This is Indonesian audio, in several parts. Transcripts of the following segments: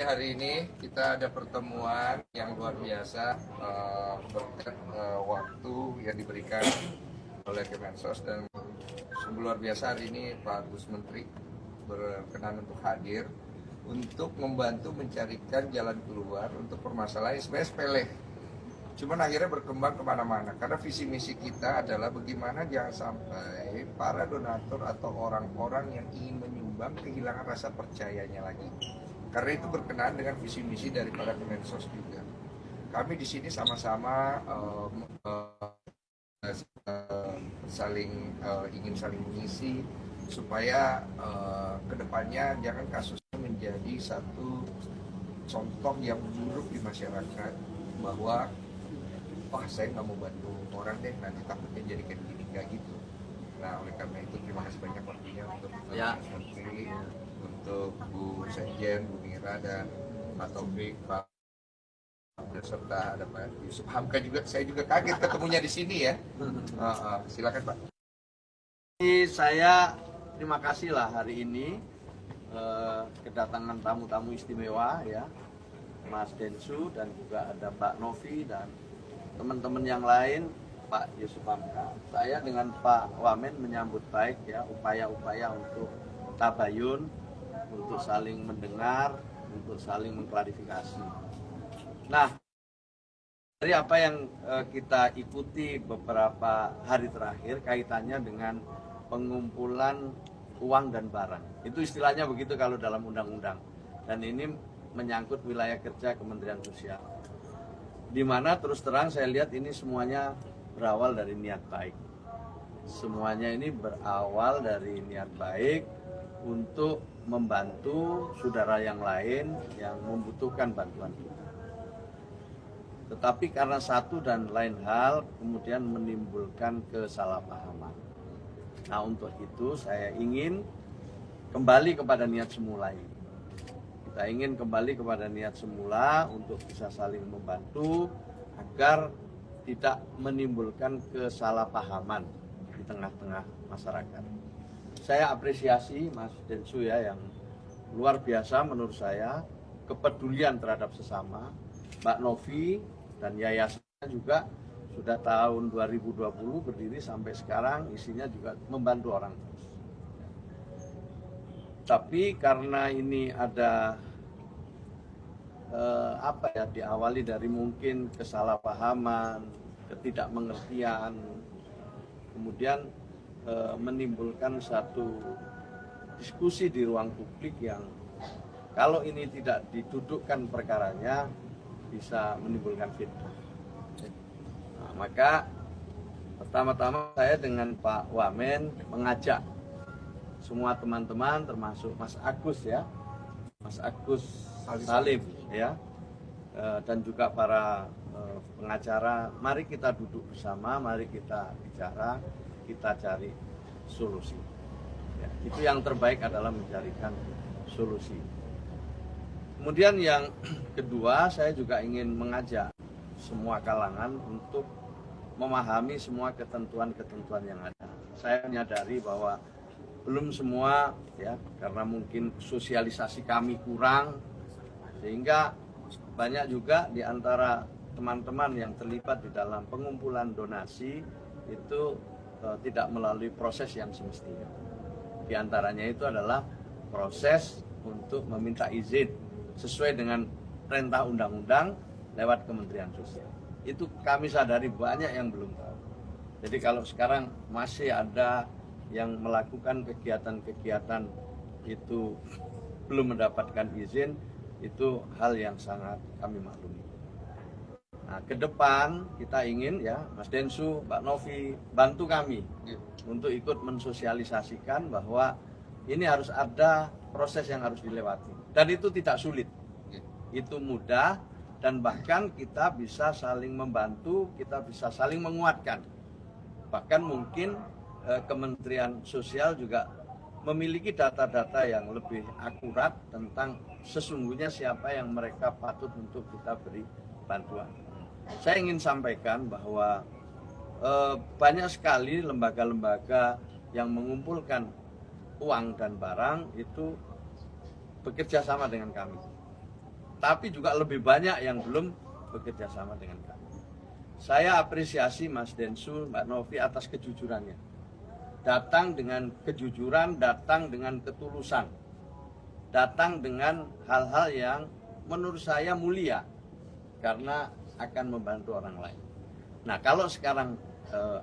hari ini kita ada pertemuan yang luar biasa berkat waktu yang diberikan oleh Kemensos, dan sungguh luar biasa hari ini Pak Gus Menteri berkenan untuk hadir untuk membantu mencarikan jalan keluar untuk permasalahan sebenarnya sepele. Cuman akhirnya berkembang kemana-mana karena visi misi kita adalah bagaimana jangan sampai para donatur atau orang-orang yang ingin menyumbang kehilangan rasa percayanya lagi. Karena itu berkenaan dengan visi misi daripada Kemensos juga. Kami di sini sama-sama ingin saling mengisi supaya kedepannya jangan kasusnya menjadi satu contoh yang buruk di masyarakat bahwa wah saya nggak mau bantu orang deh, nanti takutnya jadi kayak gini, nggak gitu. Nah oleh karena itu terima kasih banyak waktunya untuk Mas Menteri, untuk Bu Sekjen, Bu Mira, dan Pak Taufik, Pak serta ada Pak Yusuf Hamka juga. Saya juga kaget ketemunya di sini ya. Silakan Pak. Saya terima kasih lah hari ini kedatangan tamu-tamu istimewa ya, Mas Densu dan juga ada Mbak Novi dan teman-teman yang lain, Pak Yusuf Hamka. Saya dengan Pak Wamen menyambut baik ya upaya-upaya untuk tabayun, untuk saling mendengar, untuk saling mengklarifikasi. Nah, dari apa yang kita ikuti beberapa hari terakhir kaitannya dengan pengumpulan uang dan barang. Itu istilahnya begitu kalau dalam undang-undang. Dan ini menyangkut wilayah kerja Kementerian Sosial. Di mana terus terang saya lihat ini semuanya berawal dari niat baik. Semuanya ini berawal dari niat baik untuk membantu saudara yang lain yang membutuhkan bantuan kita. Tetapi karena satu dan lain hal kemudian menimbulkan kesalahpahaman. Nah untuk itu saya ingin kembali kepada niat semula ini. Kita ingin kembali kepada niat semula untuk bisa saling membantu agar tidak menimbulkan kesalahpahaman di tengah-tengah masyarakat. Saya apresiasi Mas Densu ya yang luar biasa menurut saya, kepedulian terhadap sesama. Mbak Novi dan yayasannya juga sudah tahun 2020 berdiri sampai sekarang, isinya juga membantu orang terus. Tapi karena ini ada diawali dari mungkin kesalahpahaman, ketidakmengertian, kemudian menimbulkan satu diskusi di ruang publik yang kalau ini tidak didudukkan perkaranya bisa menimbulkan fitnah. Nah, maka pertama-tama saya dengan Pak Wamen mengajak semua teman-teman termasuk Mas Agus ya, Mas Agus Salim ya, dan juga para pengacara, mari kita duduk bersama, mari kita bicara, kita cari solusi. Ya, itu yang terbaik adalah mencarikan solusi. Kemudian yang kedua, saya juga ingin mengajak semua kalangan untuk memahami semua ketentuan-ketentuan yang ada. Saya menyadari bahwa belum semua ya, karena mungkin sosialisasi kami kurang, sehingga banyak juga di antara teman-teman yang terlibat di dalam pengumpulan donasi itu tidak melalui proses yang semestinya. Di antaranya itu adalah proses untuk meminta izin sesuai dengan perintah undang-undang lewat Kementerian Sosial. Itu kami sadari banyak yang belum tahu. Jadi kalau sekarang masih ada yang melakukan kegiatan-kegiatan itu belum mendapatkan izin, itu hal yang sangat kami maklumi. Nah, ke depan kita ingin ya, Mas Densu, Mbak Novi, bantu kami untuk ikut mensosialisasikan bahwa ini harus ada proses yang harus dilewati. Dan itu tidak sulit, itu mudah, dan bahkan kita bisa saling membantu, kita bisa saling menguatkan. Bahkan mungkin Kementerian Sosial juga memiliki data-data yang lebih akurat tentang sesungguhnya siapa yang mereka patut untuk kita beri bantuan. Saya ingin sampaikan bahwa banyak sekali lembaga-lembaga yang mengumpulkan uang dan barang itu bekerja sama dengan kami. tapi juga lebih banyak yang belum bekerja sama dengan kami. Saya apresiasi Mas Densu, Mbak Novi atas kejujurannya. Datang dengan kejujuran, datang dengan ketulusan, datang dengan hal-hal yang menurut saya mulia karena akan membantu orang lain. Nah, kalau sekarang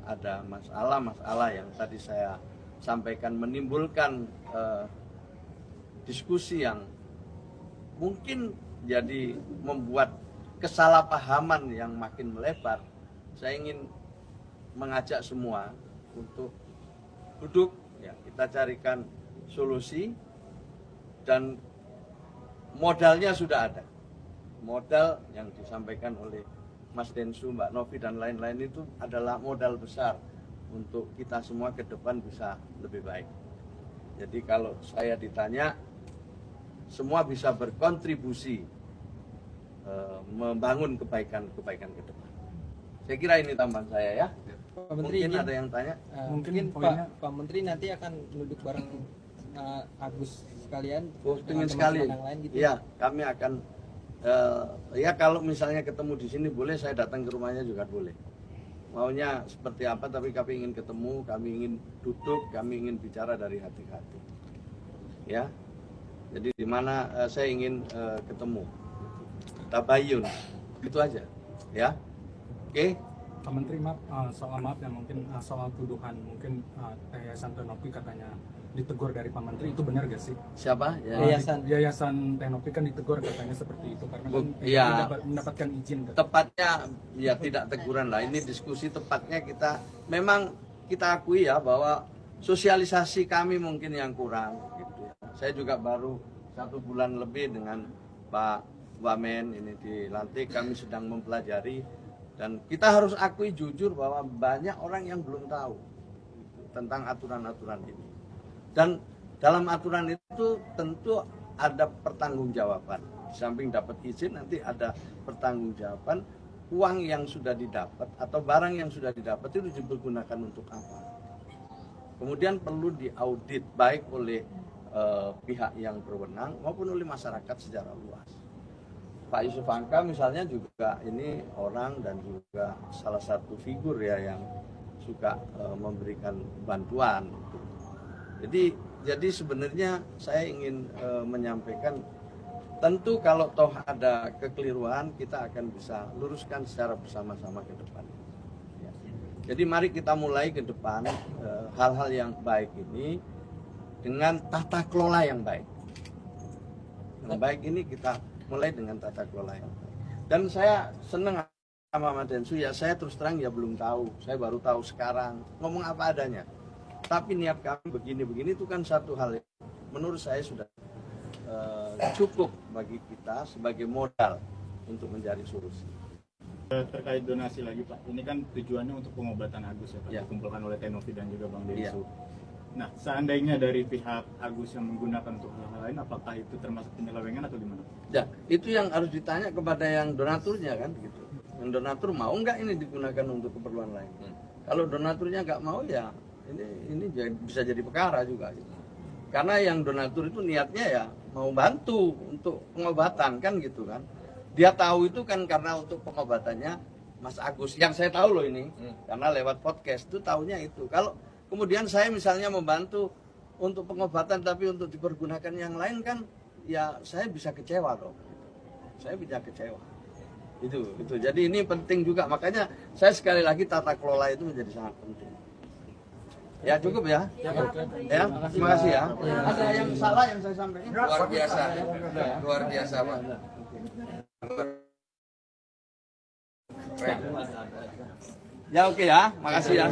ada masalah-masalah yang tadi saya sampaikan menimbulkan diskusi yang mungkin jadi membuat kesalahpahaman yang makin melebar, saya ingin mengajak semua untuk duduk, ya, kita carikan solusi, dan modalnya sudah ada. Modal yang disampaikan oleh Mas Densu, Mbak Novi, dan lain-lain itu adalah modal besar untuk kita semua ke depan bisa lebih baik. Jadi kalau saya ditanya, semua bisa berkontribusi membangun kebaikan-kebaikan ke depan. Saya kira ini tambahan saya ya. Pak Menteri, mungkin ada yang tanya. Mungkin Pak Menteri nanti akan duduk bareng Agus sekalian. Ingin sekali. Yang lain gitu. Ya, kami akan ya kalau misalnya ketemu di sini boleh, saya datang ke rumahnya juga boleh. Maunya seperti apa, tapi kami ingin ketemu, kami ingin duduk, kami ingin bicara dari hati ke hati. Ya. Jadi di mana saya ingin ketemu. Tabayun, itu aja, ya. Oke. Pak Menteri, maaf ya, mungkin soal tuduhan mungkin Yayasan Tenopi katanya ditegur dari Pak Menteri, itu benar gak sih? Siapa? Ya. Yayasan Tenopi kan ditegur katanya seperti itu karena kan ya, mendapatkan izin. Tepatnya ya tidak teguran lah. Ini diskusi tepatnya kita memang kita akui ya bahwa sosialisasi kami mungkin yang kurang. Gitu ya. Saya juga baru 1 bulan lebih dengan Pak Wamen ini dilantik, kami sedang mempelajari, dan kita harus akui jujur bahwa banyak orang yang belum tahu tentang aturan-aturan ini. Dan dalam aturan itu tentu ada pertanggungjawaban. Di samping dapat izin, nanti ada pertanggungjawaban uang yang sudah didapat atau barang yang sudah didapat itu dipergunakan untuk apa. Kemudian perlu diaudit baik oleh pihak yang berwenang maupun oleh masyarakat secara luas. Pak Yusuf Hamka misalnya juga ini orang dan juga salah satu figur ya yang suka memberikan bantuan. Jadi sebenarnya saya ingin menyampaikan, tentu kalau toh ada kekeliruan kita akan bisa luruskan secara bersama-sama ke depan. Ya. Jadi mari kita mulai ke depan hal-hal yang baik ini dengan tata kelola yang baik. Yang baik ini kita mulai dengan tata kelola yang baik. Dan saya senang sama Mas Densu, ya saya terus terang ya belum tahu. Saya baru tahu sekarang, ngomong apa adanya. Tapi niat kami begini-begini itu kan satu hal yang menurut saya sudah cukup bagi kita sebagai modal untuk mencari solusi. Terkait donasi lagi Pak, ini kan tujuannya untuk pengobatan Agus ya Pak, dikumpulkan oleh Tenovi dan juga Bang Densu. Nah, seandainya dari pihak Agus yang menggunakan untuk hal lain, apakah itu termasuk penyelewengan atau gimana? Ya, itu yang harus ditanya kepada yang donaturnya kan, gitu. Yang donatur mau nggak ini digunakan untuk keperluan lain? Kalau donaturnya nggak mau ya, ini bisa jadi perkara juga. Gitu. Karena yang donatur itu niatnya ya mau bantu untuk pengobatan kan gitu kan. Dia tahu itu kan karena untuk pengobatannya Mas Agus. Yang saya tahu loh ini, karena lewat podcast itu tahunya itu. Kalau kemudian saya misalnya membantu untuk pengobatan tapi untuk dipergunakan yang lain kan, ya saya bisa kecewa dong. Saya bisa kecewa. Itu. Jadi ini penting juga. Makanya saya sekali lagi tata kelola itu menjadi sangat penting. Ya cukup ya. Ya, terima kasih ya. Ada yang salah yang saya sampaikan? Luar biasa. Luar biasa Pak. Ya oke ya. Makasih ya.